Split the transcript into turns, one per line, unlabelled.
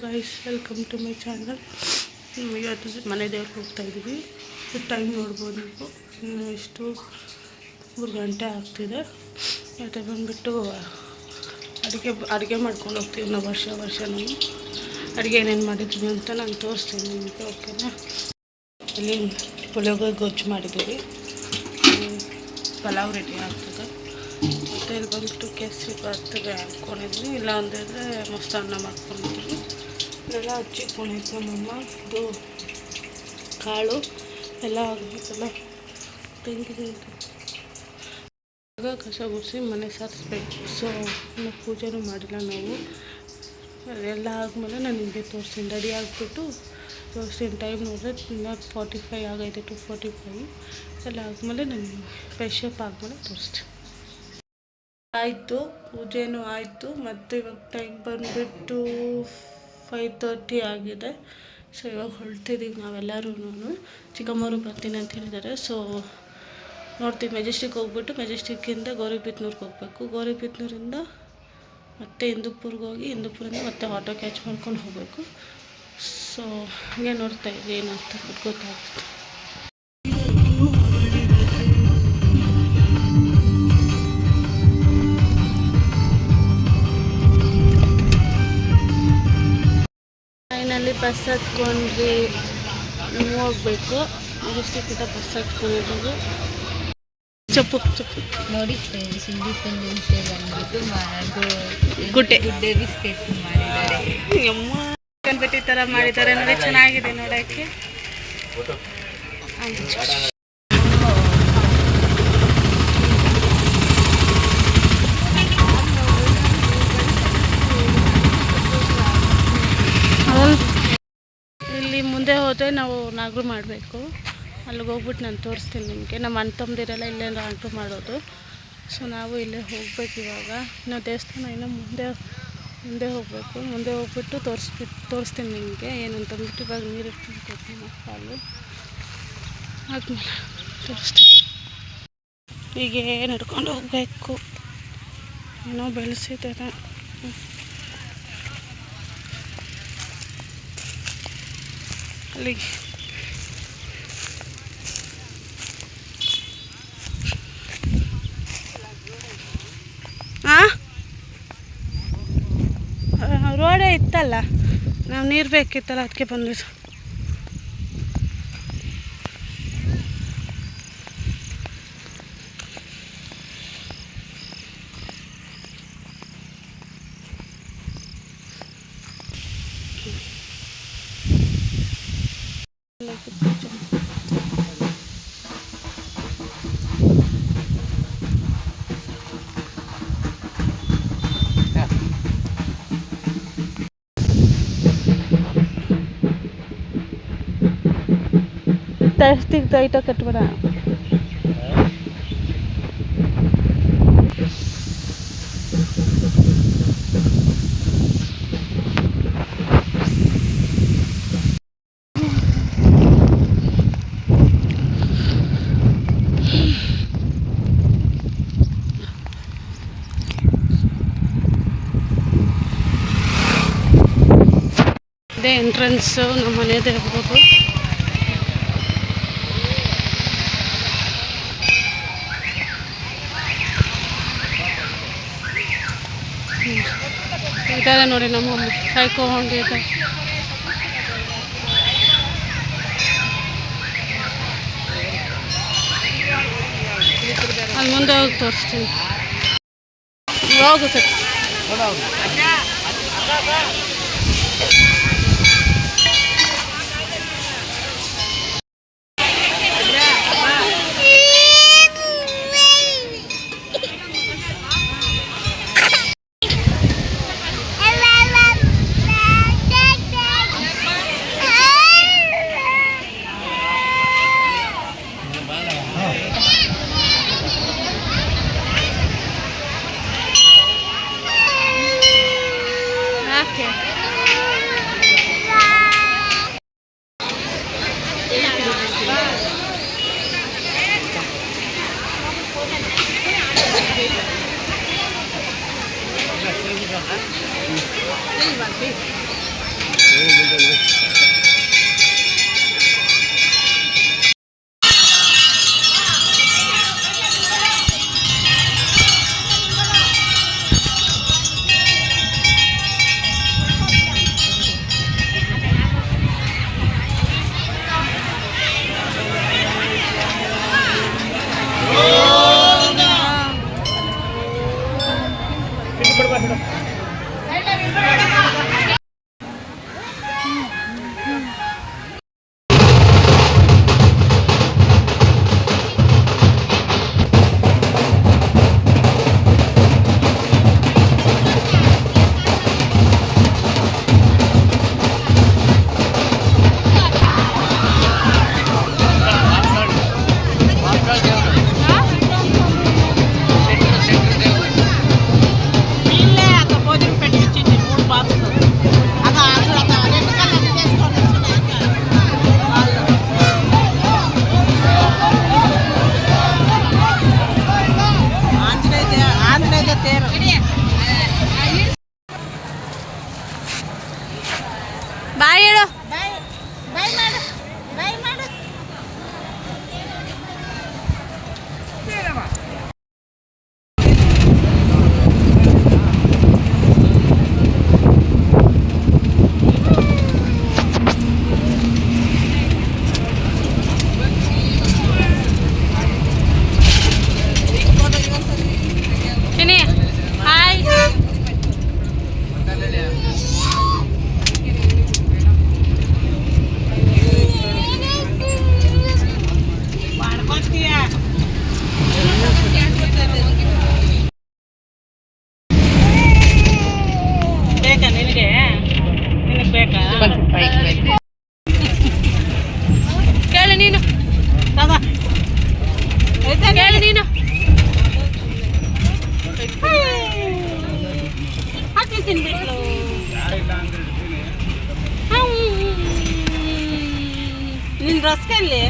Guys, welcome to my channel. ಇವತ್ತು ಮನೆ ದೇವ್ರಿಗೆ ಹೋಗ್ತಾ ಇದ್ದೀವಿ. ಟೈಮ್ ನೋಡ್ಬೋದು ನೀವು, ಇಷ್ಟು 3 ಗಂಟೆ ಆಗ್ತಿದೆ. ಮತ್ತು ಬಂದುಬಿಟ್ಟು ಅಡುಗೆ ಮಾಡ್ಕೊಂಡು ಹೋಗ್ತೀವಿ ನಾವು ವರ್ಷ ನಾವು. ಅಡುಗೆ ಏನೇನು ಮಾಡಿದ್ದೀವಿ ಅಂತ ನಾನು ತೋರಿಸ್ತೀನಿ ನಿಮಗೆ, ಓಕೆನಾ? ಇಲ್ಲಿ ಪುಳಿಯೋಗರೆ ಗೊಜ್ಜು ಮಾಡಿದ್ದೀವಿ, ಪಲಾವ್ ರೆಡಿ ಆಗ್ತದೆ. ಮತ್ತು ಇಲ್ಲಿ ಬಂದುಬಿಟ್ಟು ಕೇಸರಿ ಬಾತ್ಗೆ ಹಾಕ್ಕೊಂಡಿದ್ವಿ, ಇಲ್ಲ ಅಂದಿದ್ರೆ ಮೊಸರನ್ನ ಮಾಡ್ಕೊಂಡಿದ್ವಿ. ಇದೆಲ್ಲ ಹಚ್ಚಿಟ್ಕೊಂಡಿದ್ದೆ ನಮ್ಮ ಇದು ಕಾಳು ಎಲ್ಲ ಆಗಬೇಕಲ್ಲ, ತೆಂಗಿನ ಕಸ ಗುಡಿಸಿ ಮನೆ ಸಾರಿಸ್ಬೇಕು. ಸೊ ಇನ್ನು ಪೂಜೆನೂ ಮಾಡಿಲ್ಲ ನಾವು. ಎಲ್ಲ ಆದಮೇಲೆ ನಾನು ನಿಮಗೆ ತೋರಿಸ್ತೀನಿ. ರೆಡಿ ಆಗಿಬಿಟ್ಟು ತೋರಿಸ್ತೀನಿ. ಟೈಮ್ ನೋಡಿದ್ರೆ 45 ಆಗೈತೆ, 2:45. ಎಲ್ಲ ಆದಮೇಲೆ ನಾನು ಫ್ರೆಶ್ ಅಪ್ ಆದಮೇಲೆ ತೋರಿಸ್ತೀನಿ. ಆಯಿತು, ಪೂಜೆನೂ ಆಯಿತು. ಮತ್ತು ಇವಾಗ ಟೈಮ್ ಬಂದುಬಿಟ್ಟು 5:30 ಆಗಿದೆ. ಸೊ ಇವಾಗ ಹೊರಡ್ತಿದ್ದೀವಿ ನಾವೆಲ್ಲರೂ. ಚಿಕ್ಕಮ್ಮವರು ಬರ್ತೀನಿ ಅಂತ ಹೇಳಿದ್ದಾರೆ. ಸೊ ನೋಡ್ತೀವಿ, ಮೆಜೆಸ್ಟಿಕ್ ಹೋಗ್ಬಿಟ್ಟು ಮೆಜೆಸ್ಟಿಕ್ಕಿಂದ ಗೌರಿಬಿದನೂರಿಗೆ ಹೋಗಬೇಕು. ಗೌರಿಬಿದನೂರಿಂದ ಮತ್ತೆ ಇಂದೂಪುರ್ಗೆ ಹೋಗಿ ಇಂದೂಪುರಿಂದ ಮತ್ತೆ ಆಟೋ ಕ್ಯಾಚ್ ಮಾಡ್ಕೊಂಡು ಹೋಗಬೇಕು. ಸೊ ಹಾಗೆ ನೋಡ್ತಾ ಇದ್ವಿ ಏನಂತ ಗೊತ್ತಾಗುತ್ತೆ. ಫೈನಲ್ಲಿ ಬಸ್ ಹತ್ಕೊಂಡ್ವಿ, ಹೋಗ್ಬೇಕು. ಮೆಜೆಸ್ಟಿಕ್ಕಿಂದ ಬಸ್ ಹತ್ಕೊಂಡಿದ್ದೀವಿ. ಚಪ್ಪು
ನೋಡಿ ಫ್ರೆಂಡ್ಸ್, ಇಂಡಿಪೆಂಡೆನ್ಸ್ ಡೇ ಬಂದ್ಬಿಟ್ಟು
ಗುಡ್ಡೆ
ಬಿಸ್ಕೆಟ್ ಮಾಡಿದ್ದಾರೆ.
ಈ ಥರ ಮಾಡಿದ್ದಾರೆ ನೋಡಿ, ಚೆನ್ನಾಗಿದೆ ನೋಡೋಕ್ಕೆ. ಇಲ್ಲಿ ಮುಂದೆ ಹೋದರೆ ನಾವು ನಾಗರು ಮಾಡಬೇಕು. ಅಲ್ಲಿಗೆ ಹೋಗ್ಬಿಟ್ಟು ನಾನು ತೋರಿಸ್ತೀನಿ ನಿಮಗೆ. ನಮ್ಮ ಅಣ್ಣ ತಮ್ಮದಿರೆಲ್ಲ ಇಲ್ಲೇ ನಾಗರು ಮಾಡೋದು. ಸೊ ನಾವು ಇಲ್ಲೇ ಹೋಗ್ಬೇಕು ಇವಾಗ. ನಾವು ದೇವಸ್ಥಾನ ಇನ್ನೂ ಮುಂದೆ ಹೋಗಬೇಕು. ಮುಂದೆ ಹೋಗ್ಬಿಟ್ಟು ತೋರಿಸ್ತೀನಿ ನಿಮಗೆ ಏನಂತಂದ್ಬಿಟ್ಟು. ಇವಾಗ ನೀರು ಇಟ್ಕೊಂಡು ಕಾಲು ಆದಮೇಲೆ ತೋರಿಸ್ತೀನಿ. ಹೀಗೆ ನಡ್ಕೊಂಡು ಹೋಗಬೇಕು. ಏನೋ ಬೆಳೆಸಿದ್ದಾರೆ. ಅಲ್ಲಿಗೆ ರೋಡೇ ಇತ್ತಲ್ಲ, ನಾವು ನೀರು ಬೇಕಿತ್ತಲ್ಲ, ಅದಕ್ಕೆ ಬಂದ್ವಿ. ಜಾಸ್ತಿ ಟೈಟಾಗಿ ಕಟ್ಬೇಡ. ಇದೇ ಎಂಟ್ರೆನ್ಸು ನಮ್ಮ ಮನೆಯದೇ ಇರ್ಬೋದು. ಇದ್ದಾರೆ ನೋಡಿ ನಮ್ಮ ಕಾಯ್ಕೊಂಡಿದ್ದಾರೆ. ಅಲ್ಲಿ ಮುಂದೆ ಹೋಗಿ ತೋರಿಸ್ತೀನಿ. ಹೋಗುತ್ತೆ. ಬಾಯ್ ಹೇಳು. ಹಾಯ್. ಬೇಕಾ ನಿನಗೆ ಬೇಕಾ? ಕೇಳು ನೀನು, ಕೇಳು ನೀನು. ಹಾಕಿ ತಿನ್ಬಿಟ್ಲು. ನಿನ್ನ ರಸ್ಕಲ್ಲಿ